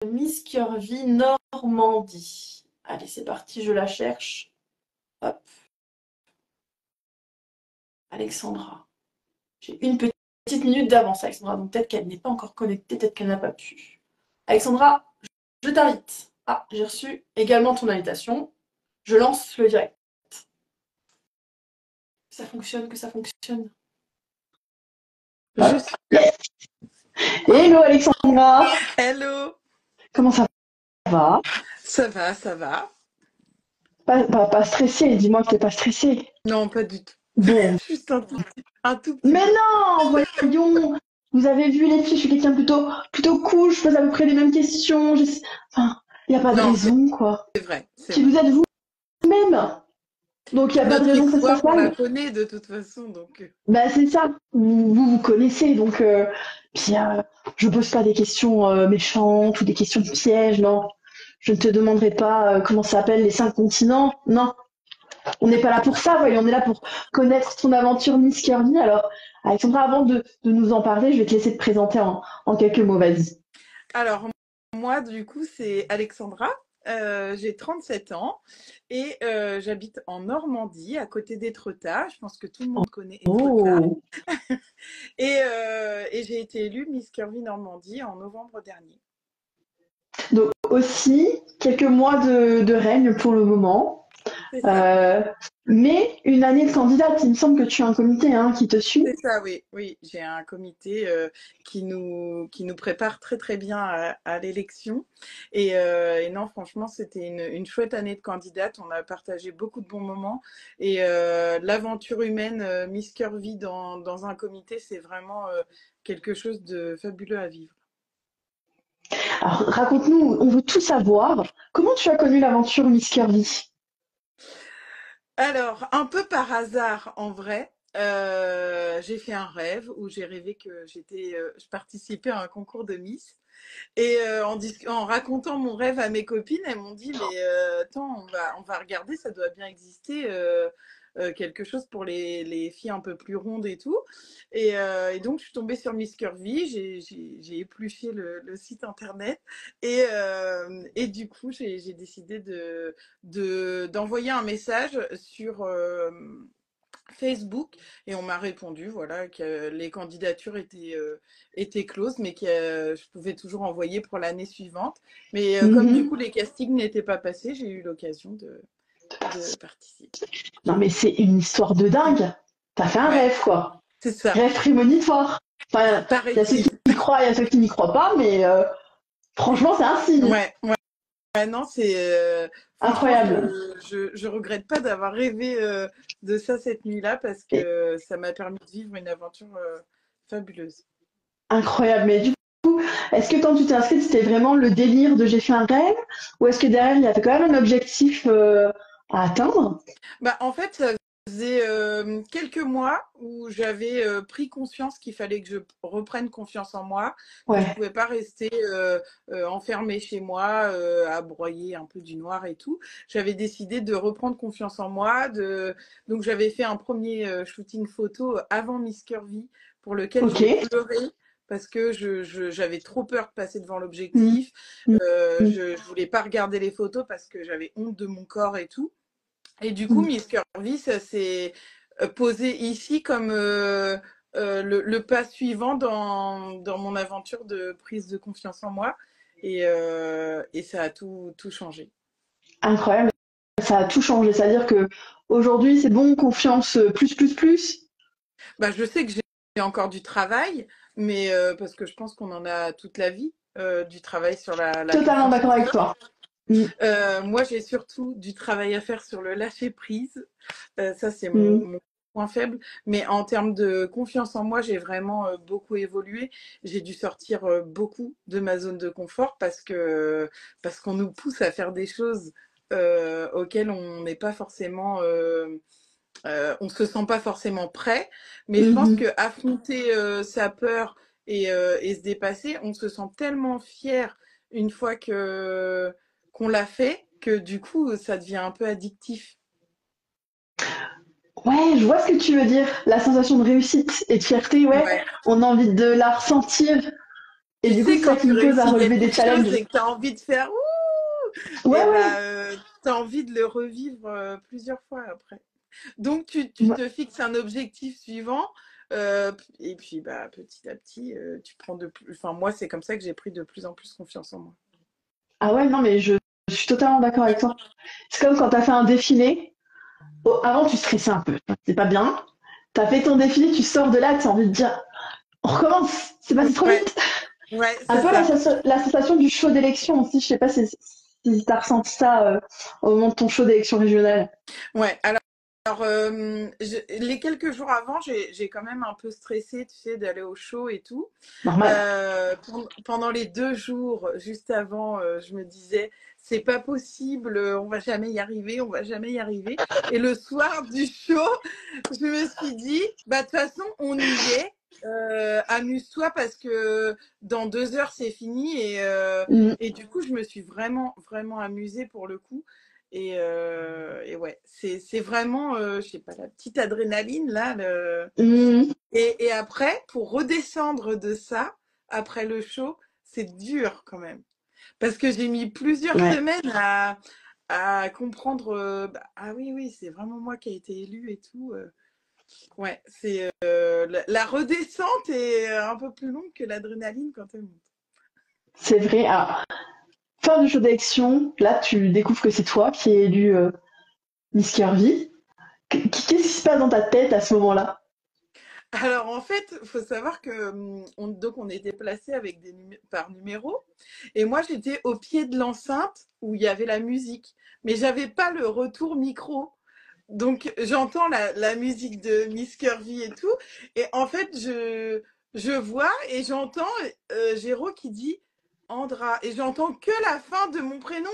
Miss Curvy Normandie. Allez, c'est parti, je la cherche. Hop, Alexandra. J'ai une petite minute d'avance, Alexandra, donc peut-être qu'elle n'est pas encore connectée, peut-être qu'elle n'a pas pu. Alexandra, je t'invite. Ah, j'ai reçu également ton invitation. Je lance le direct. Que ça fonctionne, que ça fonctionne. Je suis là. Yes. Hello Alexandra, Hello, comment ça va? ça va, ça va. Pas stressée, dis-moi que t'es pas stressée. Non, pas du tout. Bon, Juste un tout petit mais peu. non, voyons, vous avez vu les filles, je suis quelqu'un plutôt cool, je pose à peu près les mêmes questions, enfin, il n'y a pas de Non, raison, quoi. c'est vrai, c'est Puis vrai. vous êtes vous-même, donc il n'y a pas de Notre raison que ça se histoire, passe on la mal. connaît de toute façon, donc. Bah c'est ça, vous connaissez, donc puis je pose pas des questions méchantes ou des questions pièges, non. Je ne te demanderai pas comment ça s'appelle les 5 continents, non. On n'est pas là pour ça, voyons, on est là pour connaître ton aventure Miss Curvy. Alors, Alexandra, avant de nous en parler, je vais te laisser te présenter en quelques mots, vas-y. Alors, moi, du coup, c'est Alexandra. J'ai 37 ans et j'habite en Normandie, à côté d'Étretat. Je pense que tout le monde connaît Étretat. Oh. Et j'ai été élue Miss Curvy Normandie en novembre dernier. Donc aussi, quelques mois de règne pour le moment. C'est ça. Euh, mais une année de candidate, il me semble que tu as un comité hein, qui te suit. C'est ça, oui. Oui, j'ai un comité qui nous prépare très très bien à l'élection. Et non, franchement, c'était une chouette année de candidate. On a partagé beaucoup de bons moments. Et l'aventure humaine, Miss Curvy dans un comité, c'est vraiment quelque chose de fabuleux à vivre. Alors, raconte-nous, on veut tout savoir. Comment tu as connu l'aventure Miss Curvy? Alors, un peu par hasard, en vrai, j'ai fait un rêve où j'ai rêvé que je participais à un concours de Miss. Et en racontant mon rêve à mes copines, elles m'ont dit, mais attends, on va regarder, ça doit bien exister quelque chose pour les filles un peu plus rondes et tout. Et donc, je suis tombée sur Miss Curvy, j'ai épluché le site internet et du coup, j'ai décidé d'envoyer un message sur Facebook et on m'a répondu voilà que les candidatures étaient closes mais que je pouvais toujours envoyer pour l'année suivante. Mais comme du Mhm. coup les castings n'étaient pas passés, j'ai eu l'occasion de participer. Non mais c'est une histoire de dingue. T'as fait un Ouais, rêve, quoi. c'est ça. Rêve prémonitoire. Enfin, il y a ceux Paraît-il. qui y croient, il y a ceux qui n'y croient pas, mais franchement, c'est un signe. Ouais, ouais. Ouais, non, c'est franchement, Incroyable. je regrette pas d'avoir rêvé de ça cette nuit-là parce Et, que ça m'a permis de vivre une aventure fabuleuse. incroyable. Mais du coup, est-ce que quand tu t'es inscrite, c'était vraiment le délire de j'ai fait un rêve? Ou est-ce que derrière, il y avait quand même un objectif à atteindre? Bah, en fait, ça faisait quelques mois où j'avais pris conscience qu'il fallait que je reprenne confiance en moi, que je Ouais. pouvais pas rester enfermée chez moi, à broyer un peu du noir et tout. J'avais décidé de reprendre confiance en moi. Donc, j'avais fait un premier shooting photo avant Miss Curvy pour lequel Ok. j'ai pleuré. Parce que j'avais trop peur de passer devant Mhm. l'objectif. Mhm. Je voulais pas regarder les photos parce que j'avais honte de mon corps et tout. Et du coup, Mhm. Miss Curvy, ça s'est posé ici comme le pas suivant dans mon aventure de prise de confiance en moi. Et ça a tout changé. Incroyable. Ça a tout changé. C'est-à-dire que aujourd'hui, c'est bon, confiance plus. Bah, je sais que j'ai encore du travail, mais parce que je pense qu'on en a toute la vie, du travail sur la Totalement confiance en d'accord avec soi. toi. Mm, Moi, j'ai surtout du travail à faire sur le lâcher prise. Ça, c'est mon, mm. mon point faible. Mais en termes de confiance en moi, j'ai vraiment beaucoup évolué. J'ai dû sortir beaucoup de ma zone de confort parce qu'on nous pousse à faire des choses auxquelles on n'est pas forcément, on se sent pas forcément prêt. Mais je pense Mhm. que affronter sa peur et se dépasser, on se sent tellement fier une fois que qu'on l'a fait que du coup, ça devient un peu addictif. Ouais, je vois ce que tu veux dire. La sensation de réussite et de fierté, ouais, Ouais. on a envie de la ressentir. Et Tu du coup, sais, c'est ça quand qui tu me pose à réussis relever des quelque chose challenges. et que tu as envie de faire Ouais, et ouais. tu as envie de le revivre plusieurs fois après. Donc, tu Ouais. te fixes un objectif suivant. Et puis, bah, petit à petit, tu prends de plus. Enfin, moi, c'est comme ça que j'ai pris de plus en plus confiance en moi. Ah ouais, non, mais je suis totalement d'accord avec toi. C'est comme quand t'as fait un défilé. Oh, avant, tu stressais un peu. C'est pas bien. T'as fait ton défilé, tu sors de là, t'as envie de dire, on recommence, c'est passé trop Ouais, vite. ouais, Un c'est peu ça. la sensation du show d'élection aussi. Je sais pas si t'as ressenti ça au moment de ton show d'élection régionale. Ouais, alors les quelques jours avant, j'ai quand même un peu stressé, tu sais, d'aller au show et tout. Normal. Pendant les 2 jours juste avant, je me disais, c'est pas possible, on va jamais y arriver, on va jamais y arriver. Et le soir du show, je me suis dit, bah de toute façon, on y est. Amuse-toi parce que dans 2 heures c'est fini Mm, et du coup je me suis vraiment vraiment amusée pour le coup et ouais c'est vraiment je sais pas la petite adrénaline là mm, et après pour redescendre de ça après le show c'est dur quand même parce que j'ai mis plusieurs ouais. semaines à comprendre bah, ah oui c'est vraiment moi qui ai été élue et tout ouais c'est la redescente est un peu plus longue que l'adrénaline quand elle monte. C'est vrai. Alors, fin du show d'élection, là, tu découvres que c'est toi qui es élu Miss Curvy. Qu'est-ce qui se passe dans ta tête à ce moment-là? Alors en fait, il faut savoir que donc on était placé avec par numéro et moi j'étais au pied de l'enceinte où il y avait la musique, mais j'avais pas le retour micro. Donc j'entends la musique de Miss Curvy et tout et en fait je vois et j'entends Géraud qui dit Andra et j'entends que la fin de mon prénom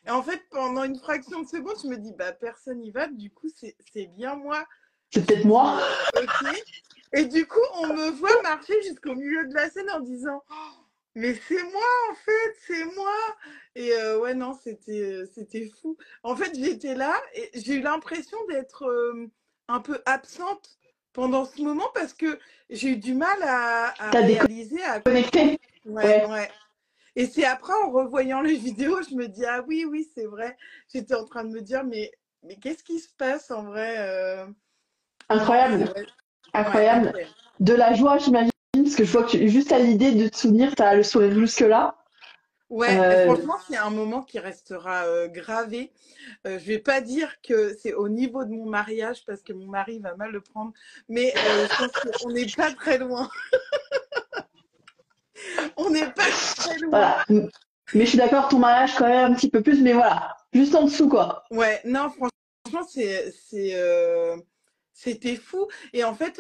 et en fait pendant une fraction de seconde je me dis bah personne y va du coup c'est bien moi. C'est J'ai peut-être dit moi. ok. Et du coup, on me voit marcher jusqu'au milieu de la scène en disant mais c'est moi en fait, c'est moi. Et ouais non, c'était fou. En fait, j'étais là et j'ai eu l'impression d'être un peu absente pendant ce moment parce que j'ai eu du mal à T'as réaliser, à comprendre. déconnecté. Ouais, Ouais. ouais. Et c'est après en revoyant les vidéos, je me dis ah oui, c'est vrai. J'étais en train de me dire mais qu'est-ce qui se passe en vrai Non, c'est Incroyable. vrai. Ouais, Incroyable. incroyable. De la joie, j'imagine, parce que je vois que juste à l'idée de te souvenir, t'as le sourire jusque-là. Ouais, Euh, franchement, c'est un moment qui restera gravé. Je vais pas dire que c'est au niveau de mon mariage parce que mon mari va mal le prendre, mais je pense qu'on n'est pas très loin. On n'est pas très loin. voilà. Mais je suis d'accord, ton mariage quand même un petit peu plus, mais voilà. Juste en dessous, quoi. Ouais, non, franchement, c'était fou. Et en fait,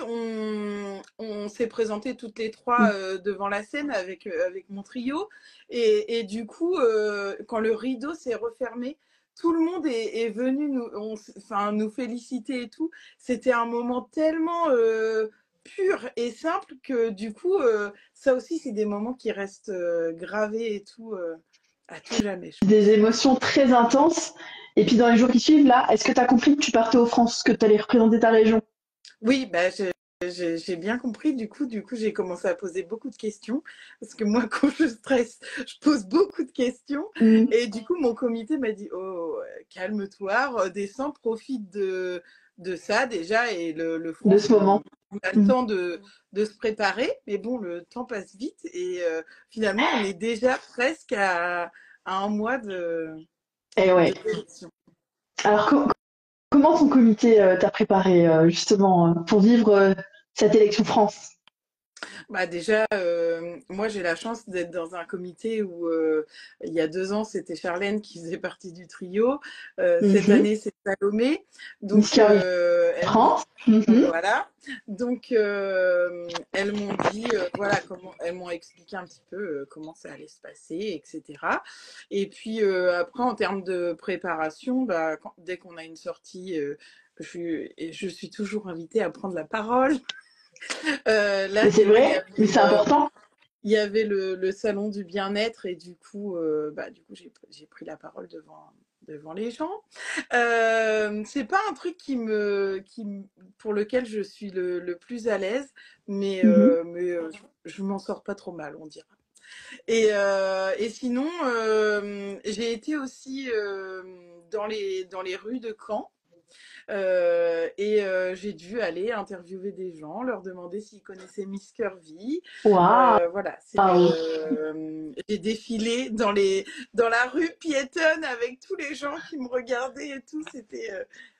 on s'est présenté toutes les trois devant la scène avec mon trio. Et du coup, quand le rideau s'est refermé, tout le monde est venu enfin, nous féliciter et tout. C'était un moment tellement pur et simple que du coup, ça aussi, c'est des moments qui restent gravés et tout, à tout jamais, je Des pense. émotions très intenses. Et puis dans les jours qui suivent, là, est-ce que t'as compris que tu partais aux France, que t'allais représenter ta région? Oui, bah, j'ai bien compris. Du coup, j'ai commencé à poser beaucoup de questions. Parce que moi, quand je stresse, je pose beaucoup de questions. Mm. Et du coup, mon comité m'a dit, oh, calme-toi, redescends, profite de ça déjà. Et le De France, ce moment. on a le Mm. temps de se préparer. Mais bon, le temps passe vite. Et finalement, on est déjà presque à un mois Et de ouais. l'élection. Alors, comment ton comité t'a préparé justement pour vivre cette élection France? Bah déjà, moi j'ai la chance d'être dans un comité où il y a 2 ans c'était Charlène qui faisait partie du trio. Cette Mhm. année c'est Salomé. Miss Donc Curvy elles m'ont France. Mhm. voilà. Donc elles m'ont dit voilà comment elles m'ont expliqué un petit peu comment ça allait se passer, etc. Et puis après en termes de préparation, bah, dès qu'on a une sortie, je suis toujours invitée à prendre la parole. Là, Mais c'est tu vois, vrai, mais c'est important. il y avait le salon du bien-être et du coup, j'ai pris la parole devant les gens. C'est pas un truc pour lequel je suis le plus à l'aise, mais, Mhm. je m'en sors pas trop mal, on dira. Et sinon, j'ai été aussi dans les rues de Caen. J'ai dû aller interviewer des gens, leur demander s'ils connaissaient Miss Curvy. Waouh! Voilà, j'ai défilé dans la rue piétonne avec tous les gens qui me regardaient et tout.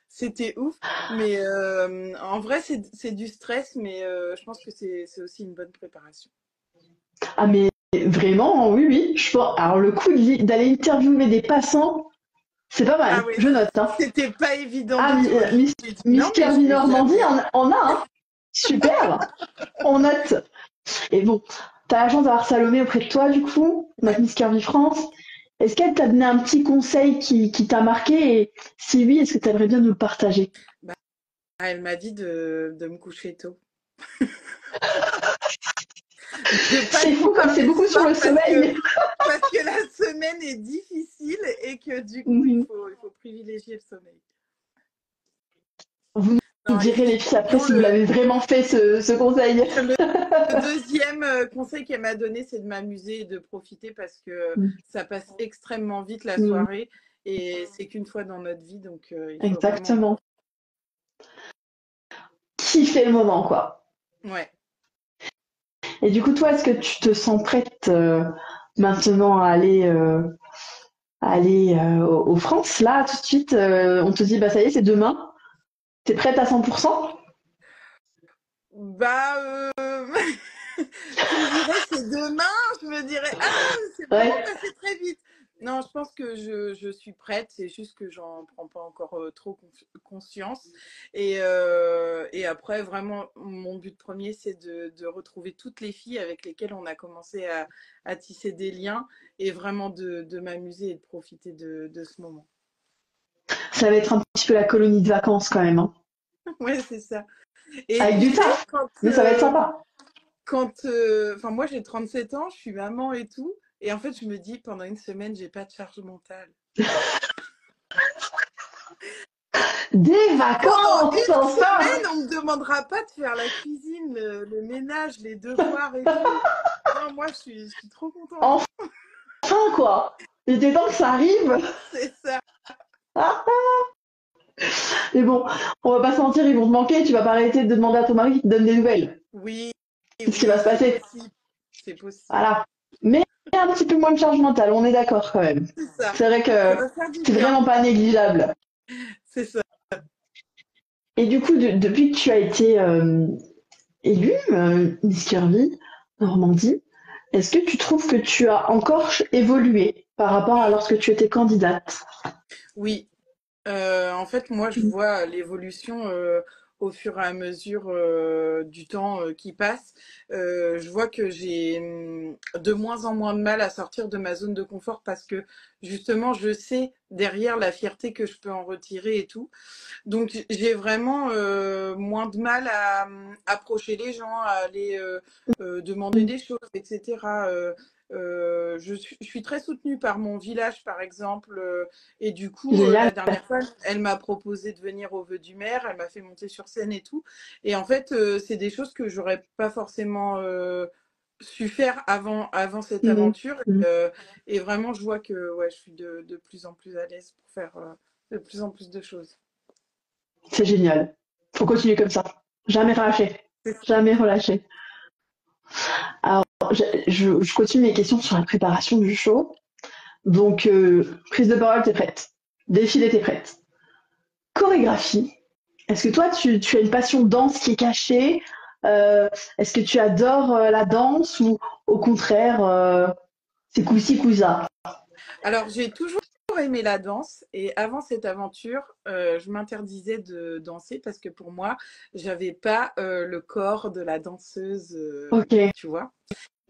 C'était ouf. Mais en vrai, c'est du stress, mais je pense que c'est aussi une bonne préparation. Ah, mais vraiment, oui, oui. Je pense... Alors, le coup d'aller interviewer des passants, c'est pas Ah mal. oui, Je note, hein. c'était pas évident Ah, du tout. Je me Miss, suis dit, Miss non, mais je Curvy vais Normandie, jamais. on a, hein. Super. On note. Et bon, t'as la chance d'avoir Salomé auprès de toi, du coup, notre Ouais. Miss Curvy France. Est-ce qu'elle t'a donné un petit conseil qui t'a marqué? Et si oui, est-ce que tu aimerais bien nous le partager? Bah, elle m'a dit de me coucher tôt. De pas C'est trop fou comme c'est parler le beaucoup sur soir le sommeil. parce que la semaine est difficile et que du coup, Mhm. il faut privilégier le sommeil. Vous nous Non, et direz, les filles, après, sinon, si vous l'avez vraiment fait, ce conseil. le deuxième conseil qu'elle m'a donné, c'est de m'amuser et de profiter parce que Mhm. ça passe extrêmement vite la Mhm. soirée et c'est qu'une fois dans notre vie, donc il faut vraiment. Exactement. Kiffer le moment, quoi. Ouais. Et du coup, toi, est-ce que tu te sens prête maintenant à aller aux France, là, tout de suite on te dit, bah ça y est, c'est demain. T'es prête à 100%? Bah, tu me dirais c'est demain, je me dirais ah c'est vraiment Ouais. passé très vite. Non, je pense que je suis prête, c'est juste que j'en prends pas encore trop conscience. Et après, vraiment, mon but premier, c'est de retrouver toutes les filles avec lesquelles on a commencé à tisser des liens et vraiment de m'amuser et de profiter de ce moment. Ça va être un petit peu la colonie de vacances quand même, hein. Ouais, c'est ça. Et Avec tu du sais, taf, mais ça va être sympa. enfin moi j'ai 37 ans, je suis maman et tout, et en fait je me dis pendant une semaine j'ai pas de charge mentale. Des Pendant vacances, une enfin! semaine, on me demandera pas de faire la cuisine, le ménage, les devoirs et tout. Non, moi je suis trop contente. Enfin, quoi! Il était temps que ça arrive. C'est ça. Ah, mais bon, on va pas se mentir, ils vont te manquer, tu vas pas arrêter de demander à ton mari qu'il te donne des nouvelles. Oui, C'est ce qui va oui, se c'est passer. possible. C'est possible. Voilà. Mais un petit peu moins de charge mentale, on est d'accord quand même. C'est ça. C'est vrai Ça que va faire du c'est bien. vraiment pas négligeable. C'est ça. Et du coup, depuis que tu as été élue, Miss Curvy Normandie, est-ce que tu trouves que tu as encore évolué par rapport à lorsque tu étais candidate? Oui. En fait, moi, je vois l'évolution au fur et à mesure du temps qui passe. Je vois que j'ai de moins en moins de mal à sortir de ma zone de confort parce que justement, je sais derrière la fierté que je peux en retirer et tout. Donc, j'ai vraiment moins de mal à approcher les gens, à aller demander des choses, etc. Je suis très soutenue par mon village, par exemple, et du coup, la Génial. dernière fois, elle m'a proposé de venir au vœu du maire, elle m'a fait monter sur scène et tout. Et en fait, c'est des choses que j'aurais pas forcément su faire avant cette Mhm. aventure. Mhm. Et vraiment, je vois que ouais, je suis de plus en plus à l'aise pour faire de plus en plus de choses. C'est génial. Faut continuer comme ça. Jamais relâcher. C'est ça. Jamais relâcher. Alors, je continue mes questions sur la préparation du show. Donc, prise de parole, t'es prête. Défilé, t'es prête. Chorégraphie. Est-ce que toi, tu as une passion danse qui est cachée? Est-ce que tu adores la danse ou au contraire, c'est coussi cousa? Alors, j'ai toujours aimé la danse et avant cette aventure, je m'interdisais de danser parce que pour moi, j'avais pas le corps de la danseuse, Ok. tu vois.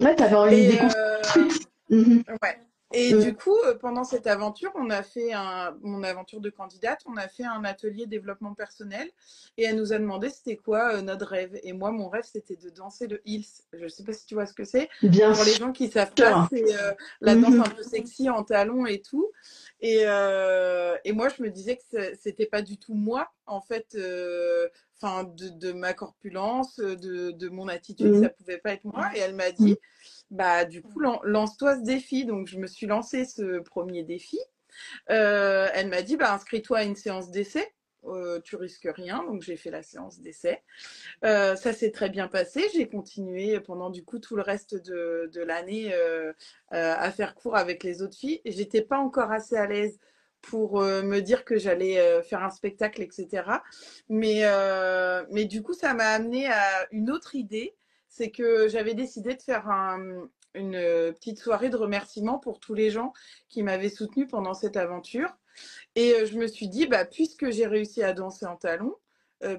Ouais, t'avais envie de Et déconstruite. Mhm. ouais. Et Mhm. du coup, pendant cette aventure, on a fait mon aventure de candidate, on a fait un atelier développement personnel et elle nous a demandé c'était quoi notre rêve. Et moi, mon rêve, c'était de danser le heels. Je sais pas si tu vois ce que c'est. Bien Pour les gens qui savent pas, sûr. c'est la danse Mhm. un peu sexy en talons et tout. Et moi, je me disais que c'était pas du tout moi, en fait. Enfin, de ma corpulence, de mon attitude, Mhm. ça pouvait pas être moi. Et elle m'a Mhm. dit, bah, du coup, lance-toi ce défi. Donc, je me suis lancé ce premier défi. Elle m'a dit, bah, inscris-toi à une séance d'essai. Tu risques rien. Donc, j'ai fait la séance d'essai. Ça s'est très bien passé. J'ai continué pendant du coup tout le reste de l'année à faire cours avec les autres filles. J'étais pas encore assez à l'aise pour me dire que j'allais faire un spectacle, etc. Mais du coup, ça m'a amené à une autre idée. C'est que j'avais décidé de faire une petite soirée de remerciement pour tous les gens qui m'avaient soutenue pendant cette aventure. Et je me suis dit, bah, puisque j'ai réussi à danser en talons,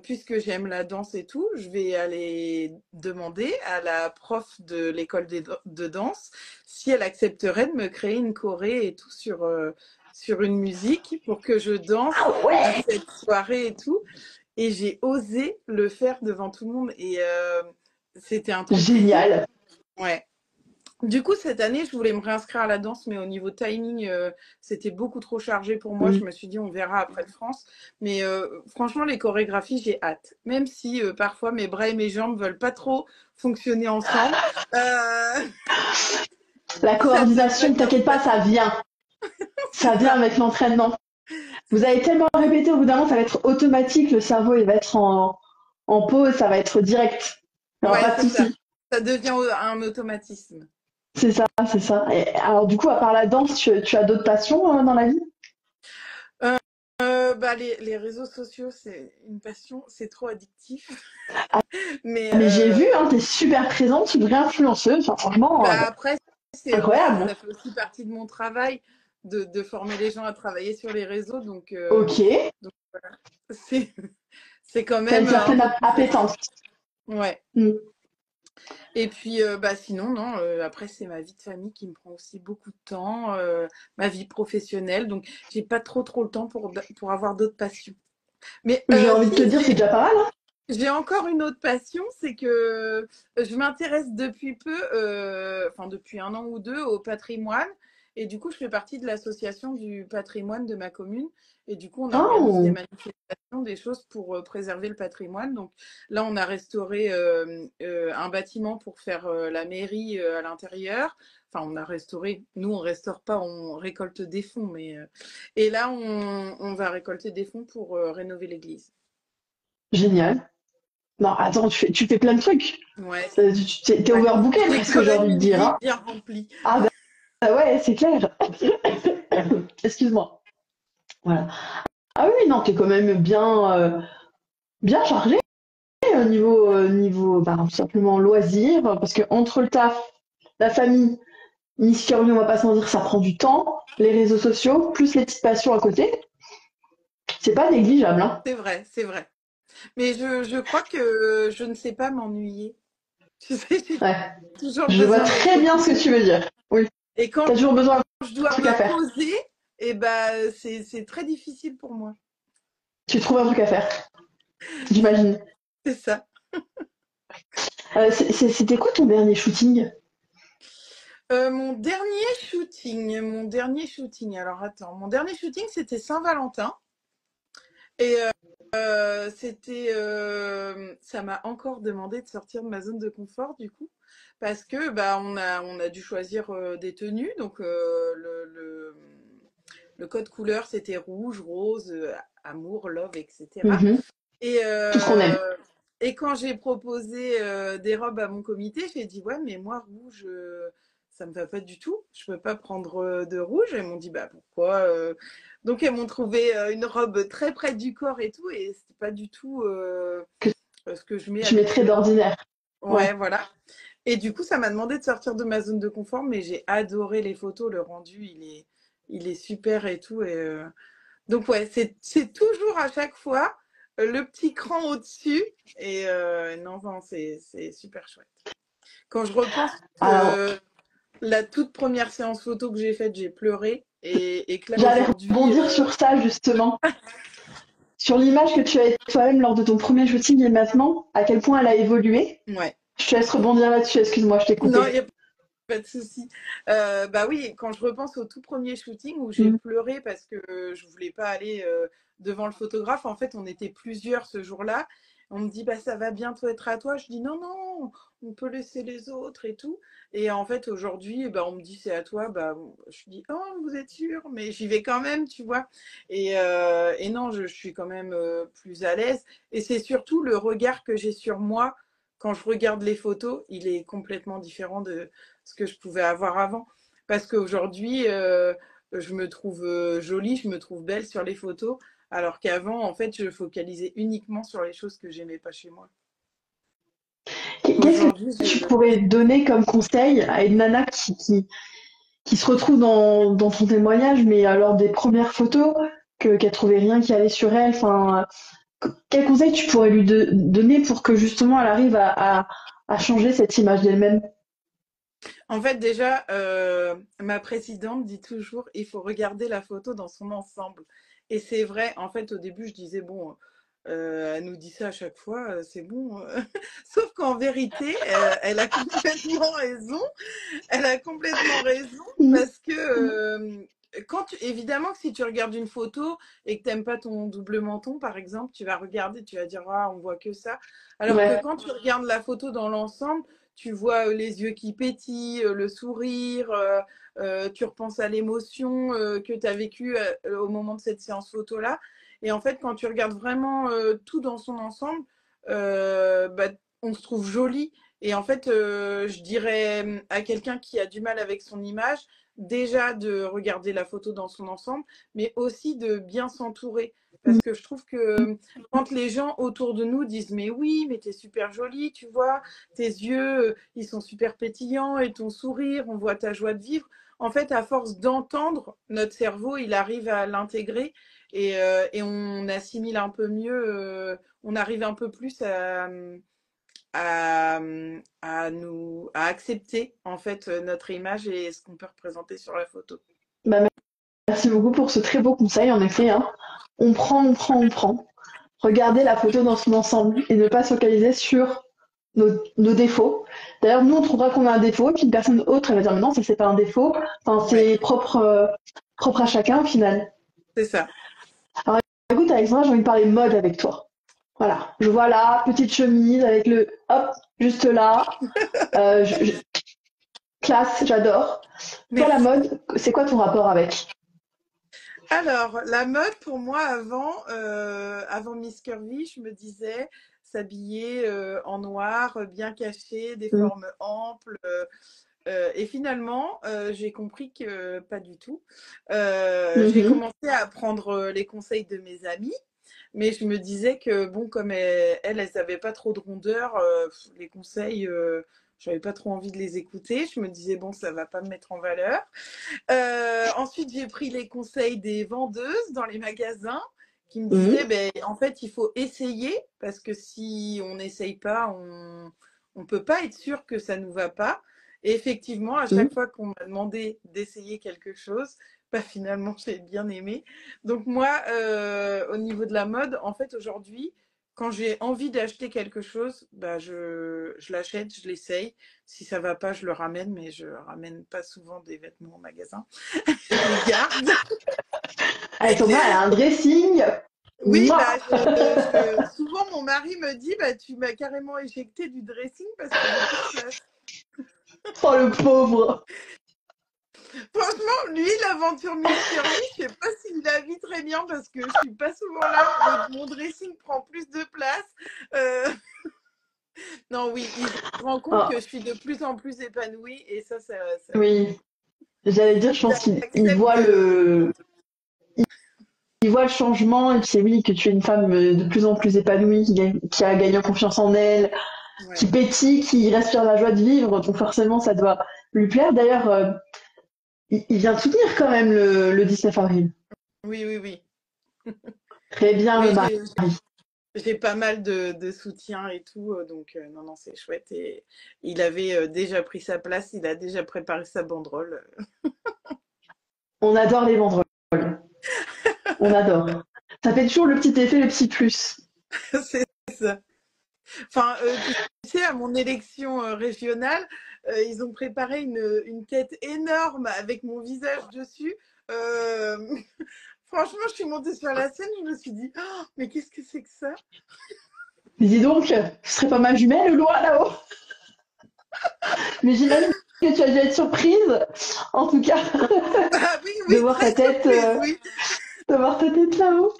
puisque j'aime la danse et tout, je vais aller demander à la prof de l'école de danse si elle accepterait de me créer une choré et tout sur une musique pour que je danse Ah à ouais! cette soirée et tout. Et j'ai osé le faire devant tout le monde et c'était un truc fou. Génial! Ouais. Du coup, cette année, je voulais me réinscrire à la danse, mais au niveau timing, c'était beaucoup trop chargé pour moi. Je me suis dit, on verra après de France. Mais franchement, les chorégraphies, j'ai hâte. Même si parfois mes bras et mes jambes veulent pas trop fonctionner ensemble. La Ça coordination, devrait ne bien t'inquiète se pas, passer. ça vient. Ça C'est vient ça. avec l'entraînement. Vous C'est avez ça. tellement répété, au bout d'un moment, ça va être automatique. Le cerveau, il va être en pause, ça va être direct. Il n'y aura Ouais, pas de c'est ça. souci. Ça devient un automatisme. C'est ça, c'est ça. Et alors, du coup, à part la danse, tu as d'autres passions dans la vie? Bah, les réseaux sociaux, c'est une passion, c'est trop addictif. Ah, Mais mais j'ai vu, hein, t'es super présente, une vraie influenceuse. Enfin, franchement, bah après, c'est aussi, incroyable. ça fait aussi partie de mon travail de former les gens à travailler sur les réseaux. Ok. Donc voilà, c'est, c'est quand T'as une même un certaine peu plus facile. appétence. Ouais. Mm. Et puis, bah sinon, non, après, c'est ma vie de famille qui me prend aussi beaucoup de temps, ma vie professionnelle. Donc, j'ai pas trop le temps pour avoir d'autres passions. Mais J'ai envie de si, te dire, c'est déjà pas mal, hein. j'ai encore une autre passion, c'est que je m'intéresse depuis peu, enfin depuis un an ou deux, au patrimoine. Et du coup, je fais partie de l'association du patrimoine de ma commune. Et du coup, on organise des Oh, manifestations, des choses pour préserver le patrimoine. Donc là, on a restauré un bâtiment pour faire la mairie à l'intérieur. Enfin, on a restauré. Nous, on restaure pas, on récolte des fonds. Et là, on va récolter des fonds pour rénover l'église. génial. Non, attends, tu fais plein de trucs. Ouais, T'es ouais. overbooké J'ai presque, quand j'ai même envie de une dire, vie hein. bien remplie. Ah bah ouais, c'est clair. Excuse-moi. Voilà. Ah oui, non, t'es quand même bien chargé au niveau bah, tout simplement loisir, parce que entre le taf, la famille, Miss Curly, on va pas se mentir, ça prend du temps, les réseaux sociaux, plus les petites passions à côté, c'est pas négligeable, hein. C'est vrai, c'est vrai. Mais je crois que je ne sais pas m'ennuyer. Tu sais, j'ai Ouais. toujours Je vois besoin d'être très bien ce que occupée. tu veux dire. Oui. Et T'as quand toujours besoin je d'un dois truc à me faire. poser, eh ben, c'est très difficile pour moi. Tu trouves un truc à faire, j'imagine. C'est ça. C'était quoi ton dernier shooting? Mon dernier shooting. Alors attends, mon dernier shooting, c'était Saint-Valentin. Et ça m'a encore demandé de sortir de ma zone de confort du coup, parce que bah on a dû choisir des tenues, donc le code couleur c'était rouge, rose, amour, love, etc. Mhm. Et Tout ce qu'on aime. quand j'ai proposé des robes à mon comité, j'ai dit ouais mais moi rouge ça me va pas du tout, je peux pas prendre de rouge. Elles m'ont dit bah pourquoi donc elles m'ont trouvé une robe très près du corps et tout, et c'était pas du tout Que ce que je mets tu mettrais habituellement. d'ordinaire. Ouais. Ouais, voilà. Et du coup, ça m'a demandé de sortir de ma zone de confort, mais j'ai adoré les photos, le rendu, il est super et tout. Donc ouais, c'est toujours à chaque fois le petit cran au-dessus. Et non, non, c'est super chouette. Quand je repense Alors, la toute première séance photo que j'ai faite, j'ai pleuré. Et que là, j'allais aujourd'hui, rebondir sur ça justement. Sur l'image que tu as toi-même lors de ton premier shooting et maintenant, à quel point elle a évolué. ouais. Je te laisse rebondir là-dessus, excuse-moi, je t'ai Non, il coupé. n'y a pas de souci. Bah oui, quand je repense au tout premier shooting où j'ai Mm. pleuré parce que je voulais pas aller devant le photographe, en fait, on était plusieurs ce jour-là. On me dit, bah, ça va bientôt être à toi. Je dis, non, non, on peut laisser les autres et tout. Et en fait, aujourd'hui, bah, on me dit, c'est à toi. Bah, je dis, oh, vous êtes sûr? Mais j'y vais quand même, tu vois. Et non, je suis quand même plus à l'aise. Et c'est surtout le regard que j'ai sur moi quand je regarde les photos. Il est complètement différent de ce que je pouvais avoir avant. Parce qu'aujourd'hui, je me trouve jolie, je me trouve belle sur les photos. Alors qu'avant, en fait, je focalisais uniquement sur les choses que j'aimais pas chez moi. Qu'est-ce Aujourd'hui, que tu pourrais donner comme conseil à une nana qui se retrouve dans ton témoignage, mais alors des premières photos, qu'elle trouvait rien qui allait sur elle, enfin, quel conseil tu pourrais lui donner pour que justement elle arrive à changer cette image d'elle-même? en fait, déjà, ma présidente dit toujours, il faut regarder la photo dans son ensemble. Et c'est vrai, en fait, au début, je disais, bon, elle nous dit ça à chaque fois, c'est bon. Sauf qu'en vérité, elle a complètement raison. Elle a complètement raison Mmh. parce que évidemment que si tu regardes une photo et que tu n'aimes pas ton double menton, par exemple, tu vas regarder, tu vas dire ah on voit que ça. Alors que Ouais. quand tu regardes la photo dans l'ensemble, tu vois les yeux qui pétillent, le sourire, tu repenses à l'émotion que tu as vécue au moment de cette séance photo-là. Et en fait, quand tu regardes vraiment tout dans son ensemble, bah, on se trouve joli. Et en fait, je dirais à quelqu'un qui a du mal avec son image, déjà de regarder la photo dans son ensemble, mais aussi de bien s'entourer. Parce que je trouve que quand les gens autour de nous disent mais oui, mais t'es super jolie, tu vois, tes yeux, ils sont super pétillants et ton sourire, on voit ta joie de vivre. En fait, à force d'entendre, notre cerveau, il arrive à l'intégrer et on assimile un peu mieux, on arrive un peu plus à, à accepter en fait notre image et ce qu'on peut représenter sur la photo. Bah, merci beaucoup pour ce très beau conseil, en effet, hein. On prend, on prend, on prend. Regarder la photo dans son ensemble et ne pas se focaliser sur nos défauts. D'ailleurs, nous, on trouvera qu'on a un défaut, et puis une personne autre, elle va dire, mais non, ça, c'est pas un défaut. Enfin, Ouais, c'est propre à chacun, au final. c'est ça. Alors, écoute, Alexandra, j'ai envie de parler mode avec toi. Voilà. Je vois là, petite chemise avec le hop, juste là. Je classe, j'adore. Toi, la Merci. mode, c'est quoi ton rapport avec? Alors, la mode pour moi avant Miss Curvy, je me disais s'habiller en noir, bien caché, des Mm. formes amples. Et finalement, j'ai compris que pas du tout. J'ai Mhm. commencé à prendre les conseils de mes amis, mais je me disais que bon, comme elles n'avaient pas trop de rondeur, les conseils, j'avais pas trop envie de les écouter. Je me disais bon, ça va pas me mettre en valeur. Ensuite, j'ai pris les conseils des vendeuses dans les magasins qui me disaient, Mhm. ben, en fait, il faut essayer parce que si on n'essaye pas, on peut pas être sûr que ça nous va pas. Et effectivement, à chaque Mhm. fois qu'on m'a demandé d'essayer quelque chose, bah, finalement, j'ai bien aimé. Donc moi, au niveau de la mode, en fait, aujourd'hui, quand j'ai envie d'acheter quelque chose, bah, je l'achète, je l'essaye. Si ça va pas, je le ramène, mais je ramène pas souvent des vêtements au magasin. Je les garde. Alexandra, elle a un dressing. Oui, bah, Mouah. souvent mon mari me dit, bah, tu m'as carrément éjecté du dressing parce que j'ai plus de place. Oh, le pauvre. Franchement, lui, l'aventure Miss Curvy, je sais pas s'il la vit très bien parce que je suis pas souvent là. Mon dressing prend plus de place. Euh, Non, oui, il se rend compte que Ah, je suis de plus en plus épanouie et ça oui. J'allais dire, je il pense qu'il accepte voit de. il voit le changement et puis c'est oui que tu es une femme de plus en plus épanouie, qui a gagné en confiance en elle, qui Ouais. pétille, qui respire la joie de vivre. Donc forcément, ça doit lui plaire. D'ailleurs, il vient de soutenir quand même le 19 avril. Oui, oui, oui. Très bien le Oui, mari. j'ai pas mal de soutien et tout, donc non, non, c'est chouette. Et il avait déjà pris sa place, il a déjà préparé sa banderole. On adore les banderoles. On adore. Ça fait toujours le petit effet, le petit plus. C'est ça. Enfin, tu sais, à mon élection régionale, ils ont préparé une tête énorme avec mon visage dessus. Euh, Franchement, je suis montée sur la scène, je me suis dit, oh, mais qu'est-ce que c'est que ça? Mais dis donc, ce serait pas ma jumelle, loin là-haut. Mais j'imagine que tu as dû être surprise, en tout cas, Ah oui, de oui, voir très ta tête, surprise, oui. de voir ta tête là-haut.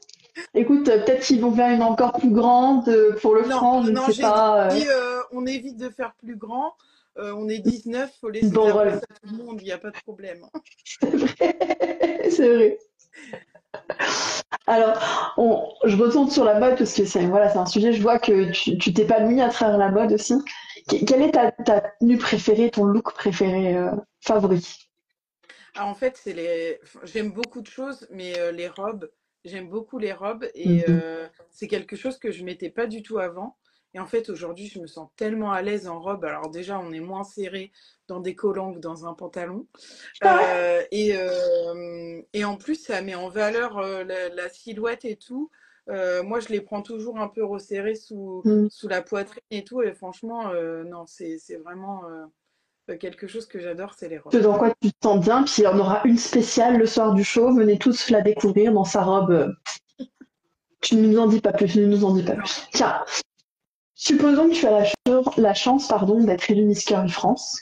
Écoute, peut-être qu'ils vont faire une encore plus grande pour le Non, franc, je ne non, sais j'ai pas. dit, on évite de faire plus grand. On est 19, faut Une laisser de la place banderole. à tout le monde, il n'y a pas de problème. C'est vrai. C'est vrai. Alors, je retourne sur la mode parce que c'est voilà, c'est un sujet, je vois que tu t'épanouis à travers la mode aussi. Quelle est ta tenue préférée, ton look préféré, favori? Ah, en fait, j'aime beaucoup de choses, mais les robes, j'aime beaucoup les robes et Mhm. c'est quelque chose que je mettais pas du tout avant. Et en fait, aujourd'hui, je me sens tellement à l'aise en robe. Alors déjà, on est moins serré dans des collants que dans un pantalon. Ah Et en plus, ça met en valeur la silhouette et tout. Moi, je les prends toujours un peu resserrés ouais. sous la poitrine et tout. Et franchement, non, c'est vraiment quelque chose que j'adore, c'est les Ce robes. dans quoi tu te sens bien, puis il y en aura une spéciale le soir du show, venez tous la découvrir dans sa robe. Tu ne nous en dis pas plus, tu ne nous en dis pas Non. plus. Tiens, supposons que tu as la chance pardon, d'être élue Miss Curvy France.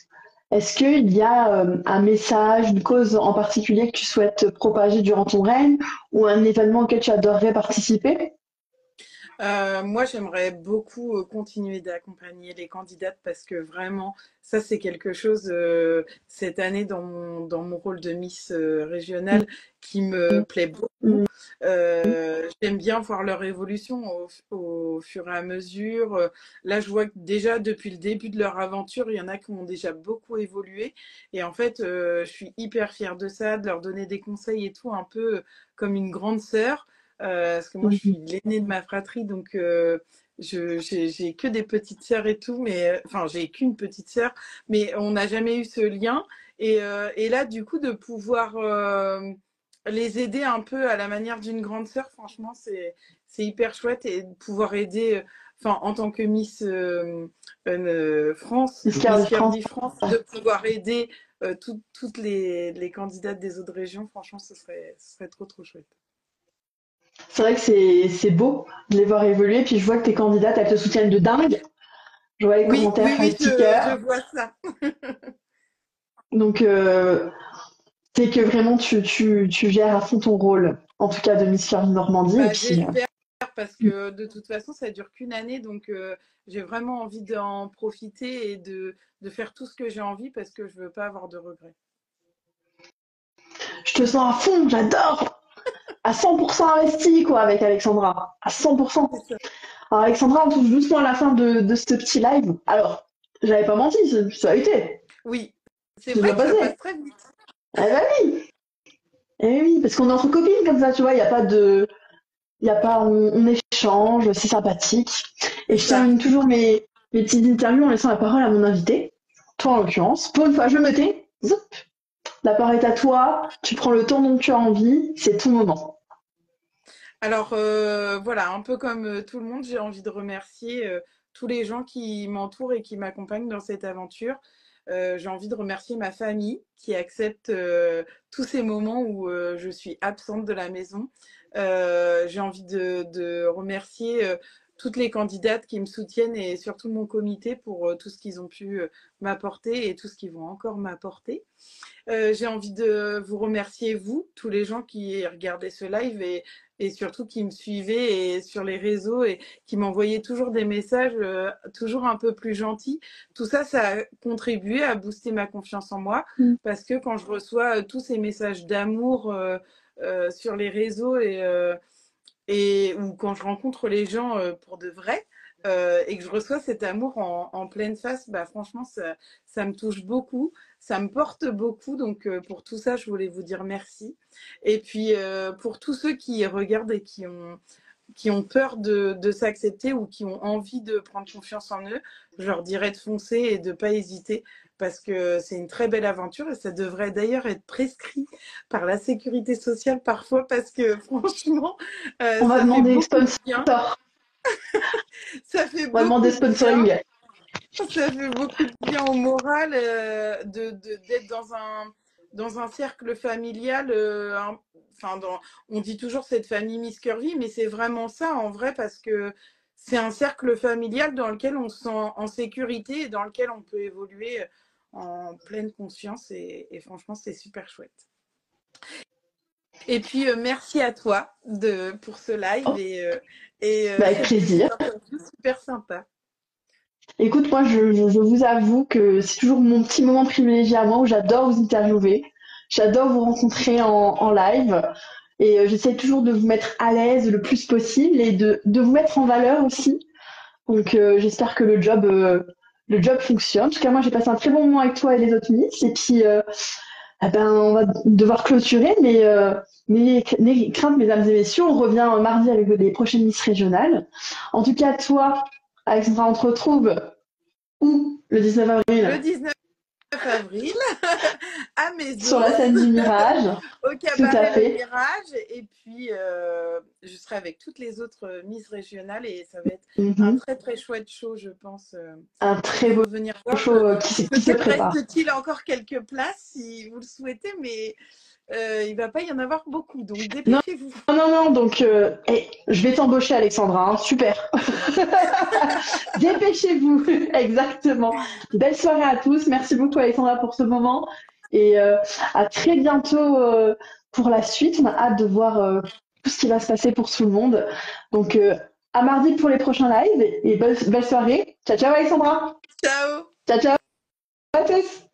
Est-ce qu'il y a un message, une cause en particulier que tu souhaites propager durant ton règne ou un événement auquel tu adorerais participer? Moi, j'aimerais beaucoup continuer d'accompagner les candidates parce que vraiment, ça, c'est quelque chose cette année dans mon rôle de Miss régionale qui me plaît beaucoup. Mm, J'aime bien voir leur évolution au fur et à mesure. Là, je vois que déjà depuis le début de leur aventure, il y en a qui ont déjà beaucoup évolué. Et en fait, je suis hyper fière de ça, de leur donner des conseils et tout, un peu comme une grande sœur. Parce que moi, je mm. suis l'aînée de ma fratrie, donc j'ai que des petites sœurs et tout, mais enfin, j'ai qu'une petite sœur, mais on n'a jamais eu ce lien. Et là, du coup, de pouvoir les aider un peu à la manière d'une grande sœur, franchement, c'est hyper chouette et de pouvoir aider, enfin, en tant que Miss France, Miss Miss Curvy France. Kirby France, de pouvoir aider toutes les candidates des autres régions, franchement, ce serait trop, trop chouette. C'est vrai que c'est beau de les voir évoluer, puis je vois que tes candidates, elles te soutiennent de dingue. Je vois les Oui, commentaires oui, faire les oui, petits je cœurs. vois ça. Donc, c'est que vraiment tu gères à fond ton rôle, en tout cas de Miss Curvy Normandie. Et Bah, puis, j'espère parce que de toute façon, ça dure qu'une année, donc j'ai vraiment envie d'en profiter et de faire tout ce que j'ai envie parce que je veux pas avoir de regrets. je te sens à fond, j'adore! À 100% investi, quoi, avec Alexandra. À 100%. C'est ça. Alors, Alexandra, on touche doucement à la fin de ce petit live. Alors, j'avais pas menti, ça a été. Oui, c'est C'est vrai bien que ça passé. passe très vite. Eh ben oui! Eh oui, parce qu'on est entre copines comme ça, tu vois, il n'y a pas de. Il y a pas, on échange, c'est sympathique. Et C'est je ça. termine toujours mes petites interviews en laissant la parole à mon invité. Toi, en l'occurrence. Pour une fois, je me tais. Zoup. La parole est à toi. Tu prends le temps dont tu as envie. C'est ton moment. Alors voilà, un peu comme tout le monde, j'ai envie de remercier tous les gens qui m'entourent et qui m'accompagnent dans cette aventure. J'ai envie de remercier ma famille qui accepte tous ces moments où je suis absente de la maison. J'ai envie de remercier toutes les candidates qui me soutiennent et surtout mon comité pour tout ce qu'ils ont pu m'apporter et tout ce qu'ils vont encore m'apporter. J'ai envie de vous remercier, vous, tous les gens qui regardaient ce live et surtout qui me suivaient et sur les réseaux et qui m'envoyaient toujours des messages toujours un peu plus gentils. Tout ça, ça a contribué à booster ma confiance en moi Mm. parce que quand je reçois tous ces messages d'amour sur les réseaux et ou quand je rencontre les gens pour de vrai et que je reçois cet amour en pleine face, bah franchement ça me touche beaucoup, ça me porte beaucoup. Donc pour tout ça, je voulais vous dire merci. Et puis pour tous ceux qui regardent et qui ont peur de s'accepter ou qui ont envie de prendre confiance en eux, je leur dirais de foncer et de pas hésiter parce que c'est une très belle aventure et ça devrait d'ailleurs être prescrit par la sécurité sociale parfois parce que franchement, On va ça fait demander beaucoup de sponsor. bien. Ça fait On va demander beaucoup de bien. sponsoring. Ça fait beaucoup de bien au moral d'être dans un cercle familial. Enfin, on dit toujours cette famille Miss Curvy, mais c'est vraiment ça en vrai parce que c'est un cercle familial dans lequel on se sent en sécurité et dans lequel on peut évoluer en pleine conscience. Et franchement, c'est super chouette. Et puis, merci à toi pour ce live. Oh, Et avec plaisir. super sympa. Écoute, moi, je vous avoue que c'est toujours mon petit moment privilégié à moi où j'adore vous interviewer. J'adore vous rencontrer en live. Et j'essaie toujours de vous mettre à l'aise le plus possible et de vous mettre en valeur aussi. Donc, j'espère que le job fonctionne. En tout cas, moi, j'ai passé un très bon moment avec toi et les autres Miss. Et puis, eh ben, on va devoir clôturer, mais n'ayez crainte, mesdames et messieurs, on revient mardi avec les prochaines Miss régionales. En tout cas, toi, Alexandra, on te retrouve où le 19 avril? Le 19 avril, à Maison, sur la scène du Mirage. au Tout à cabaret Le fait. Mirage. Et puis, je serai avec toutes les autres Miss régionales et ça va être un Mhm. très très chouette show, je pense. Un Il très faut beau venir voir. show qui se Peut-être prépare. reste-t-il encore quelques places si vous le souhaitez, mais il va pas y en avoir beaucoup. Donc, Non, dépêchez-vous. non, donc je vais t'embaucher, Alexandra. Hein. Super. Dépêchez-vous. Exactement. Belle soirée à tous. Merci beaucoup, Alexandra, pour ce moment. Et à très bientôt pour la suite. On a hâte de voir tout ce qui va se passer pour tout le monde. Donc, à mardi pour les prochains lives et belle soirée. Ciao, ciao, Alexandra. Ciao! Ciao, ciao à tous.